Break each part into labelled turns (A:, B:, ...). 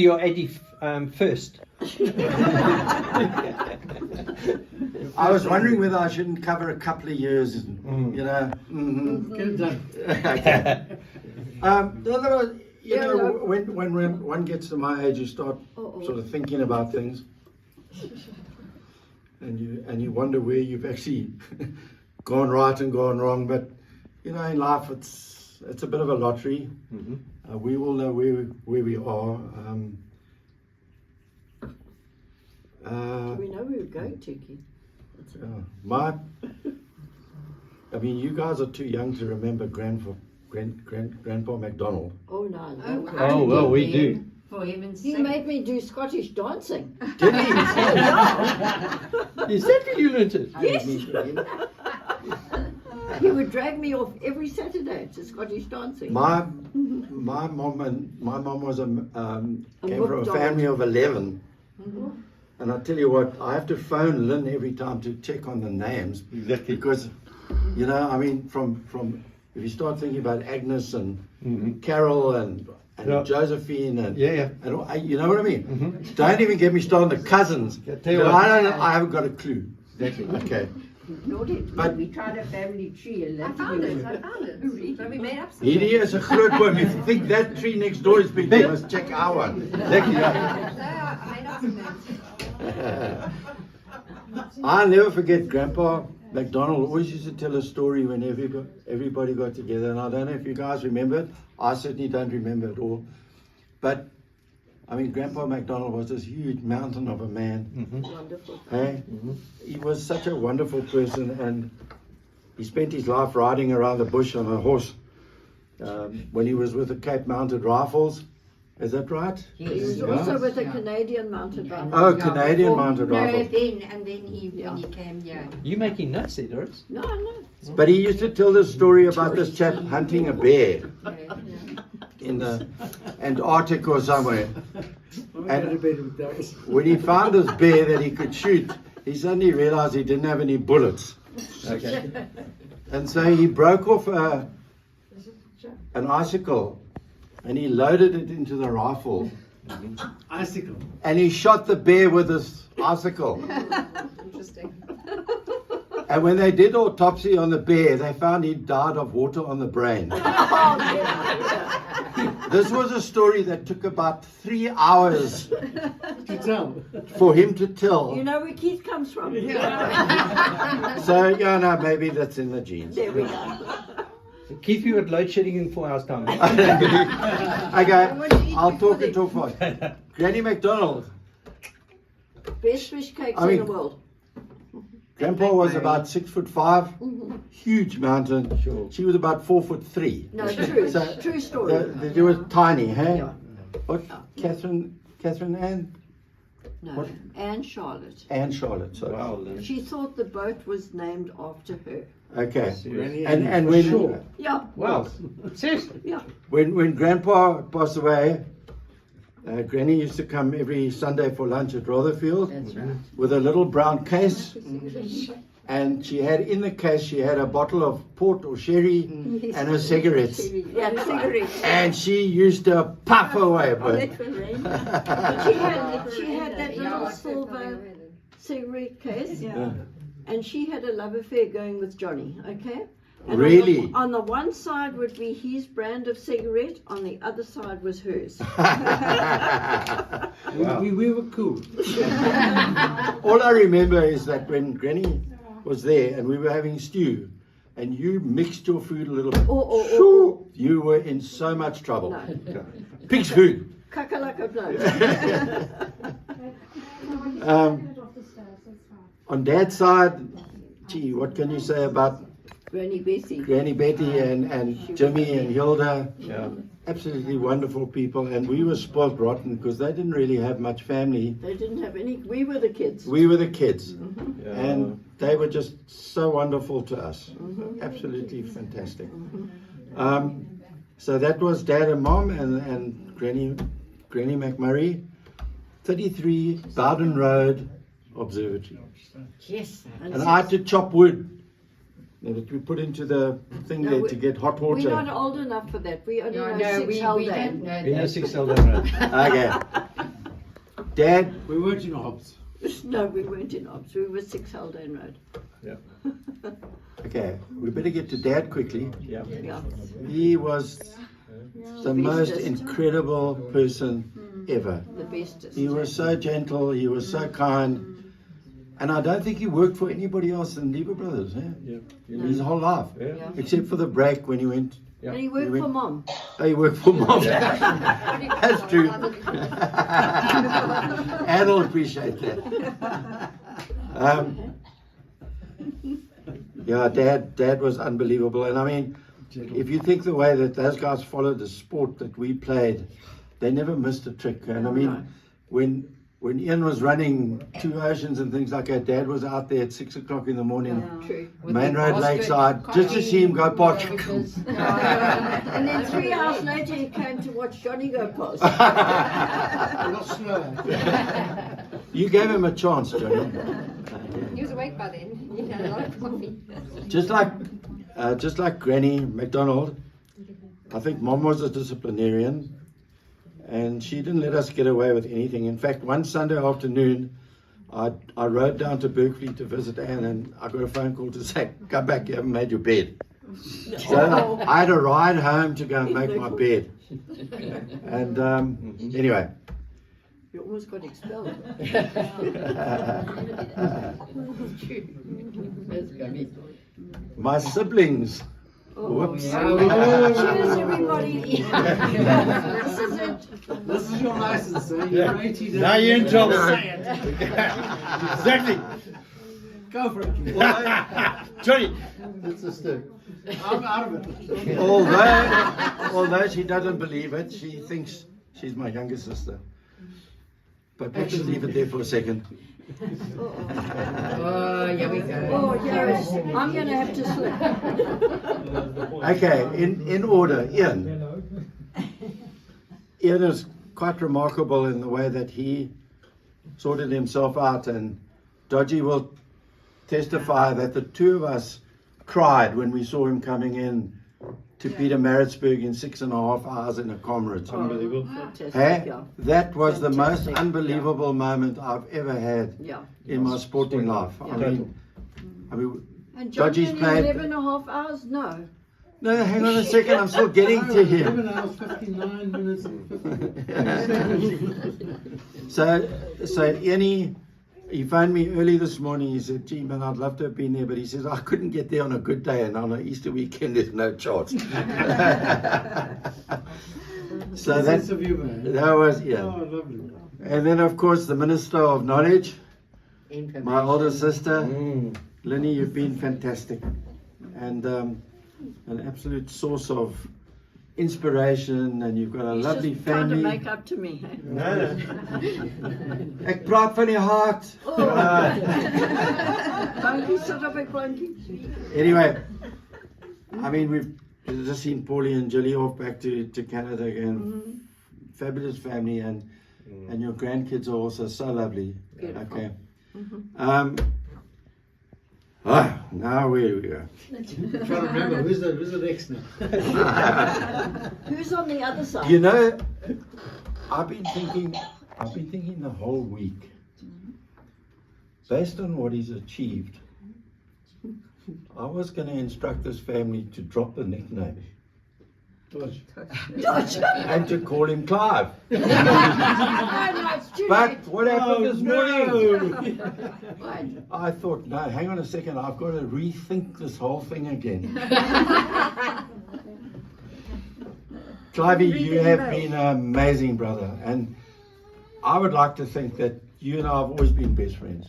A: Your 81st.
B: I was wondering whether I shouldn't cover a couple of years, you know.
C: Get it done.
B: Okay. The other, you know, when one gets to my age, you start sort of thinking about things, and you wonder where you've actually gone right and gone wrong. But you know, in life, it's a bit of a lottery. We all know where we are.
D: Do we know where we're going to, Keith?
B: I mean, you guys are too young to remember Grandpa MacDonald.
D: Oh, no.
A: Oh, well, we do.
E: For heaven's
D: He
E: sake.
D: made me do Scottish dancing.
B: Did he?
A: Is that where you learnt it?
D: Yes. He would drag me off every Saturday to Scottish dancing.
B: My mom was came from a
D: McDonald.
B: family of 11. And I tell you what, I have to phone Lynn every time to check on the names.
A: Exactly.
B: Because, you know, I mean, from if you start thinking about Agnes and Carol and
A: Yeah.
B: Josephine and
A: Yeah.
B: and you know what I mean. Don't even get me started on the cousins.
A: tell you
B: But
A: what.
B: I haven't got a clue.
A: Exactly.
B: Okay,
D: Nor did
B: But-
D: we tried a family tree and
E: I
D: that
E: found
D: didn't
E: it. I
D: work.
E: found it. But we made up some.
B: hierdie is 'n groot boom. If you think that tree next door is big, you must check our one.
A: Exactly, yeah.
E: I made up some names.
B: I'll never forget Grandpa MacDonald always used to tell a story when everybody got together, and I don't know if you guys remember it. I certainly don't remember it all. But I mean, Grandpa MacDonald was this huge mountain of a man.
D: Wonderful.
B: Hey? He was such a wonderful person, and he spent his life riding around the bush on a horse. When he was with the Cape Mounted Rifles, is that right?
D: He was also with a Canadian mounted rifle.
B: Oh, Canadian Mounted
E: No,
B: Rifles.
E: and then when he came, yeah.
A: You making nuts there, Doris?
D: No, no.
B: But he used to tell this story about this chap hunting a bear in the Antarctic or somewhere. And when he found this bear that he could shoot, he suddenly realized he didn't have any bullets.
A: Okay.
B: And so he broke off an icicle and he loaded it into the rifle
C: Icicle.
B: and he shot the bear with this icicle.
E: Interesting.
B: And when they did autopsy on the bear, they found he died of water on the brain. This was a story that took about 3 hours
C: To tell.
B: for him to tell.
D: You know where Keith comes from?
B: So, yeah, no, maybe that's in the genes.
D: There we go.
A: Keith, you had load shedding in 4 hours' time.
B: Okay, I'll talk and talk fast. Granny MacDonald.
D: Best fish cakes
B: I mean-
D: in the world.
B: Grandpa was about 6'5", huge mountain.
A: Sure.
B: She was about 4'3".
D: No, true.
B: So,
D: True story.
B: They were tiny, hey?
D: Yeah.
B: What? Catherine Ann?
D: No,
B: What?
D: Anne Charlotte.
B: Ann Charlotte. So.
A: Wow, Lynn.
D: She thought the boat was named after her.
B: Okay.
C: Granny
B: And
C: for
B: when
C: sure.
D: Yeah,
A: Wow. Seriously?
D: yeah.
B: when Grandpa passed away, Granny used to come every Sunday for lunch at Rotherfield
D: That's right.
B: with a little brown case, and she had in the case she had a bottle of port or sherry and her cigarettes,
D: Yeah, cigarettes.
B: and she used to puff away.
D: Oh,
B: But
D: that was rain. She had that little silver cigarette case, and she had a love affair going with Johnny, okay? And
B: Really?
D: On the one side would be his brand of cigarette, on the other side was hers.
C: We were cool.
B: all I remember is that when Granny was there and we were having stew, and you mixed your food a little bit,
D: Oh.
B: you were in so much trouble.
D: No.
B: Pig's food.
D: Kakalaka blows.
B: On Dad's side, gee, what can you say about
D: Granny Bessie.
B: Granny Betty and Jimmy and Hilda?
A: Yeah.
B: Absolutely wonderful people, and we were spoiled rotten because they didn't really have much family.
D: They didn't have any, we were the kids.
B: We were the kids,
A: Yeah.
B: and they were just so wonderful to us. Absolutely fantastic. So that was Dad and Mom and Granny McMurray, 33 Bowden Road Observatory.
E: Yes.
B: And I had to chop wood that we put into the thing
D: No,
B: there
D: we-
B: to get hot
D: We're not
B: water.
D: old enough for that. We only
E: No,
D: know
E: no,
D: 6
E: we
D: Haldane.
E: don't know
A: We know
E: that.
A: 6 Eldon Road.
B: Okay. Dad,
C: We weren't in Hobbs.
D: No, we weren't in Ops. We were 6 Haldane Road.
B: okay, we better get to Dad quickly.
A: Yeah.
D: Yeah.
B: He was the most
D: bestest.
B: incredible person ever.
D: The bestest.
B: He was so gentle, he was so kind, and I don't think he worked for anybody else than Lever Brothers, eh?
A: Yeah.
B: His whole life,
A: Yeah.
B: except for the break when he went.
A: Yeah.
D: And he worked for Mom.
B: Oh, he worked for Mom. That's true. Anne will appreciate that. Yeah, Dad was unbelievable, and I mean, if you think the way that those guys followed the sport that we played, they never missed a trick. And I mean, when Ian was running 2 Oceans and things like that, Dad was out there at 6 o'clock in the morning,
D: True.
B: Main Road Lakeside, just to see him go past.
D: And then 3 hours later he came to watch Johnny go past.
C: A lot slower.
B: You gave him a chance, Johnny.
E: He was awake by then. He had a lot of coffee.
B: Just like Granny McDonald, I think Mom was a disciplinarian, and she didn't let us get away with anything. In fact, one Sunday afternoon, I rode down to Berkeley to visit Anne, and I got a phone call to say, "Come back, you haven't made your bed." So I had to ride home to go and make my bed. And anyway.
D: You almost got expelled.
B: My siblings. Whoops.
D: Cheers, everybody. This is it.
C: This is your license, sir. You're 18.
A: Now you're in trouble.
C: Say it.
A: Exactly.
C: Go for it, kid.
A: Johnny.
C: It's a stick. I'm out of it.
B: Although she doesn't believe it, she thinks she's my younger sister. But we'll just leave it there for a second.
E: Oh, here we go.
D: Oh, yes. I'm going to have to slip.
B: Okay, in order, Ian. Ian is quite remarkable in the way that he sorted himself out, and Dodgy will testify that the two of us cried when we saw him coming in to Peter Maritzburg in 6.5 hours in a Comrades.
A: Unbelievable.
D: Fantastic,
B: Hey,
D: yeah.
B: that was the most
D: Fantastic,
B: unbelievable moment I've ever had
D: Yeah.
B: in my sporting life. I mean,
D: And Johnny
B: Dodgy's
D: only
B: played.
D: 11.5 hours? No.
B: No, hang on a second, I'm still getting to him.
C: 11 hours, 59 minutes and 50
B: So Annie, he phoned me early this morning. He said, "Gee, man, I'd love to have been there," but he says, "I couldn't get there on a good day, and on an Easter weekend, there's no chance." So
C: sense
B: that
C: of humor.
B: that was
C: Oh,
B: Ian.
C: lovely.
B: And then, of course, the Minister of Knowledge,
E: Information.
B: my older sister,
A: Mm.
B: Linny. You've been fantastic, and an absolute source of inspiration. And you've got a
D: He's
B: lovely
D: just trying to
B: family.
D: make up to me. Hey?
A: No.
B: Ek praat van die hart.
D: Blankie, sit up, Blankie.
B: Anyway, I mean, we've just seen Paulie and Julie off back to Canada again. Fabulous family, and your grandkids are also so lovely.
D: Beautiful.
B: Okay. Now where we go.
C: I'm trying to remember, who's the next now?
D: Who's on the other side?
B: You know, I've been thinking the whole week, based on what he's achieved, I was going to instruct this family to drop the nickname
C: Dodge.
B: and to call him Clive.
D: Oh, no, it's too
B: But
D: late.
B: what happened this morning?
D: Right.
B: I thought, no, hang on a second, I've got to rethink this whole thing again. Clivey, you have been an amazing brother, and I would like to think that you and I have always been best friends.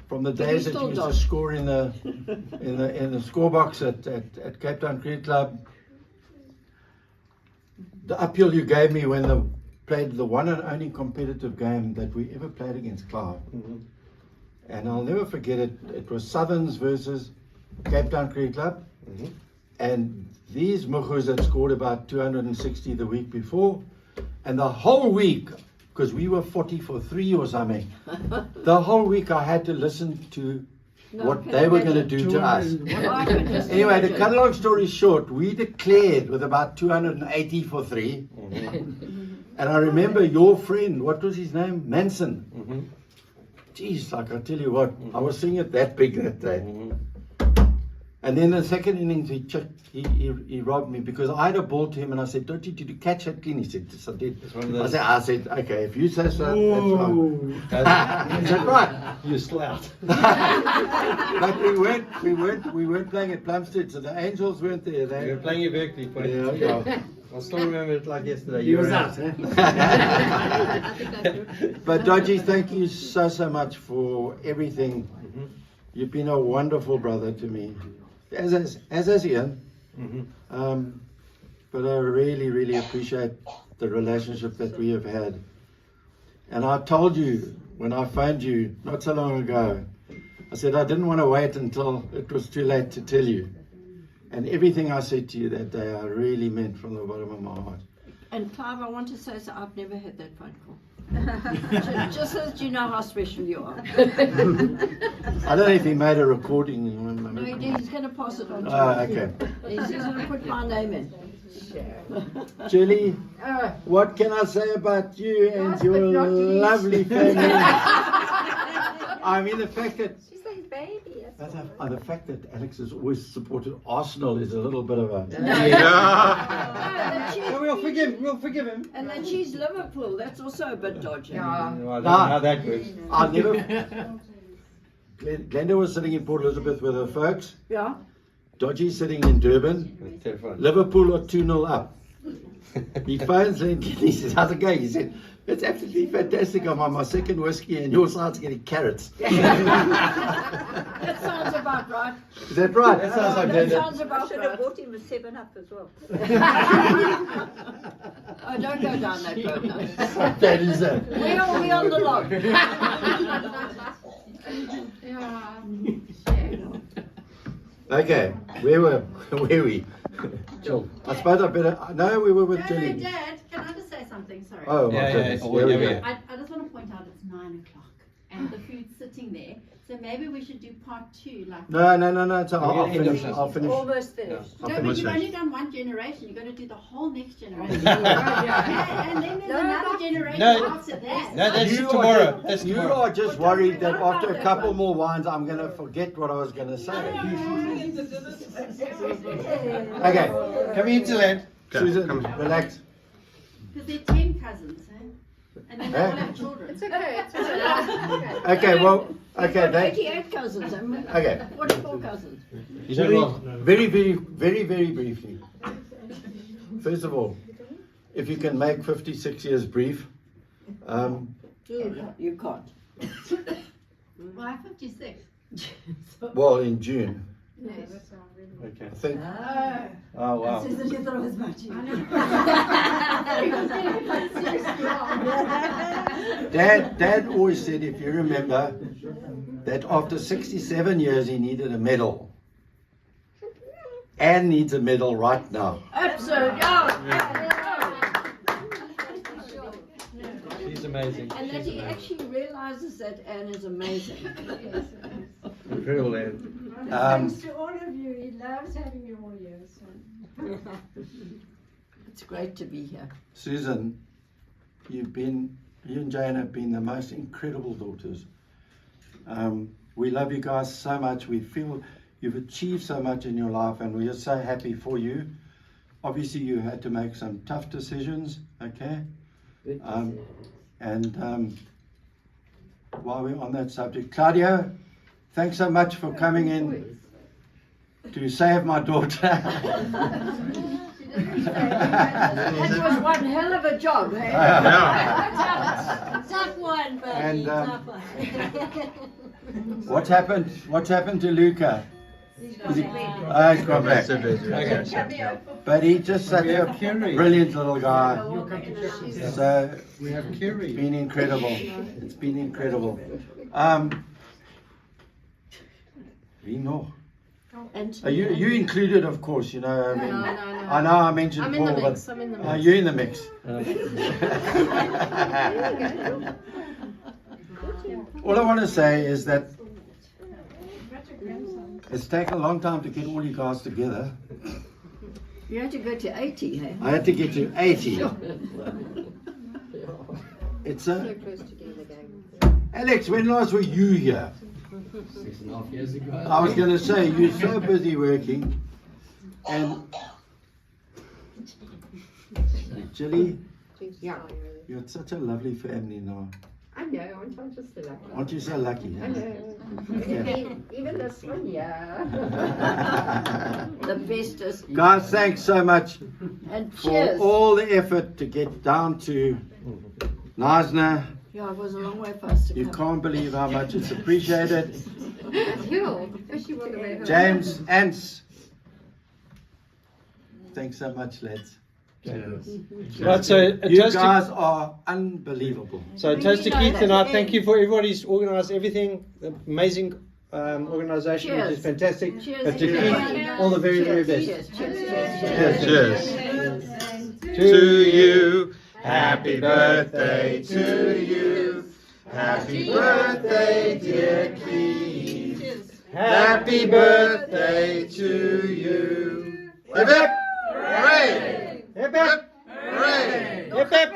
B: From the days that you
D: still
B: used to
D: don't.
B: score in the scorebox at Cape Town Cricket Club, the uphill you gave me when they played the one and only competitive game that we ever played against Clive. And I'll never forget it. It was Southerns versus Cape Town Cricket Club. And these mukhus had scored about 260 the week before. And the whole week, because we were 40 for 3 or something, the whole week I had to listen to what
D: can
B: they were going to
D: imagine.
B: do to us.
D: I can just
B: Anyway, to
D: imagine.
B: cut a long story short, we declared with about 280 for 3. And I remember your friend, what was his name? Manson.
A: Mhm.
B: Jeez, like I tell you what, I was seeing it that big that day.
A: Mhm.
B: And then the second innings, he robbed me because I had a ball to him and I said, Dodgy, did you catch that clean? He said, yes, I did.
A: It's one of those-
B: I said, okay, if you say so, that's
C: Ooh.
B: fine. Is that right?
A: You slout.
B: But we weren't playing at Plumstead, so the Angels weren't there.
A: You
B: They,
A: were playing your Berkeley point.
B: yeah, yeah.
A: I still remember it like yesterday.
C: He
A: You
C: was
A: were
C: out, eh?
B: But Dodgy, thank you so much for everything.
A: Mhm.
B: You've been a wonderful brother to me, as has Ian.
A: Mhm.
B: But I really appreciate the relationship that we have had. And I told you when I phoned you not so long ago, I said I didn't want to wait until it was too late to tell you. And everything I said to you that day, I really meant from the bottom of my heart.
D: And Clive, I want to say, so I've never had that phone call. Just so that you know how special you are.
B: I don't know if he made a recording.
D: No, he's going to pass it on to
B: Ah,
D: me.
B: okay.
D: He's going to put my name in.
B: Julie, what can I say about you and
E: Last
B: your
E: but not least.
B: lovely family? I mean, the fact that
E: She's like his baby. That's
B: the fact that Alex has always supported Arsenal is a little bit of a.
A: No, we'll forgive him.
D: And then she's Liverpool. That's also a bit dodgy.
A: No, I don't know
B: Ah.
A: how that works.
B: I never. Glenda was sitting in Port Elizabeth with her folks.
D: Yeah.
B: Dodgy sitting in Durban.
A: It's terrifying.
B: Liverpool are 2-0 up. He phones and he says, "How's it going?" He said, "It's absolutely fantastic. I'm on my second whiskey and your side's getting carrots."
D: That sounds about right.
B: Is that right?
A: That sounds like
D: That
A: Glenda.
D: sounds
F: I
D: about
F: should have
D: right.
F: bought him a 7-Up as well.
D: Oh, don't go down that road now.
B: That is it.
D: We on the log.
B: Okay, where were we? I suppose I better. No, we were with
G: No,
B: Julie.
G: Dad, can I just say something? Sorry.
B: Oh my
A: Yeah, yeah,
B: goodness.
A: oh,
B: Here we
A: yeah,
B: go.
A: yeah.
G: I just want to point out it's 9 o'clock and the food's sitting there. So maybe we should do part 2. Like
B: No. So
A: We're
B: I'll
A: gonna end
B: finish.
A: up
B: I'll finish.
F: Almost finished.
B: I'll
G: no, but
B: finish.
G: you've only done one generation. You've got to do the whole next generation.
E: Yeah.
G: And then there's another generation
A: No.
G: after that.
A: No, that's
B: You
A: tomorrow.
B: are
A: That's
B: you
A: tomorrow.
B: are just worried that after a couple more wines, I'm going to forget what I was going to say. Okay,
A: Come here to land.
B: Susan, relax.
G: Because they're 10 cousins, eh? And then they all have children.
E: It's okay. It's okay.
B: Okay, well, okay, that,
D: 88 cousins. And
B: okay.
D: 44 cousins.
B: Very briefly. First of all, if you can make 56 years brief,
D: You can't.
G: Why 56?
B: well, in June,
A: Okay.
B: I think.
A: Oh, wow.
B: Dad always said, if you remember, that after 67 years he needed a medal. Anne needs a medal right now.
D: Absolutely.
A: She's amazing.
D: And that he actually realizes that Anne is amazing.
A: Incredible, Anne.
G: Thanks to all of you. He loves having you all here. So.
D: It's great to be here.
B: Susan, you and Jane have been the most incredible daughters. We love you guys so much. We feel you've achieved so much in your life and we are so happy for you. Obviously you had to make some tough decisions, okay? While we're on that subject, Claudio, thanks so much for coming in to save my daughter.
D: That was one hell of a job, hey?
F: Tough one, buddy.
B: And,
F: tough one.
B: What's happened to Luca? He's gone back.
A: Okay.
B: But he's just such
A: We have
B: a
A: Kerry.
B: brilliant little guy. So
C: We have
B: it's
C: Kerry.
B: been incredible. It's been incredible. Reno.
D: And
B: Are you included, of course, you know. I mean,
E: No.
B: I know I mentioned
E: I'm in
B: Paul,
E: the
B: but
E: mix. I'm in the
B: are
E: mix.
B: you in the mix? All I want to say is that it's taken a long time to get all you guys together.
D: you had to go to 80, hey?
B: I had to get to 80. It's
E: So
B: a
E: close to getting the game.
B: Alex. When last were you here?
C: 6.5 years ago.
B: I was going to say you're so busy working, and Jilly,
E: Yeah.
B: you're such a lovely family now.
E: I know, I'm just so lucky.
B: Aren't you so lucky?
E: I know. Even this one, yeah.
D: The bestest.
B: Guys, thanks so much
D: And
B: for
D: cheers.
B: all the effort to get down to Knysna.
D: Yeah, it was a long way for us to
B: You
D: come.
B: can't believe how much it's appreciated.
E: Hill, especially on the way home.
B: James, Ants, thanks so much, lads.
A: Right, so a
B: You
A: toast to,
B: guys are unbelievable.
A: so a toast to Keith and I thank you for everybody's organised everything. The amazing organisation, which is
D: Cheers.
A: fantastic.
D: Cheers.
A: But to
D: Cheers.
A: Keith, all the very, very best.
D: Cheers, cheers, cheers, cheers.
B: To you, happy birthday to you. Happy birthday, dear Keith. Happy birthday to you. Hip hip! Hooray!
A: Hip hip!
B: Hooray!
A: Hip hip!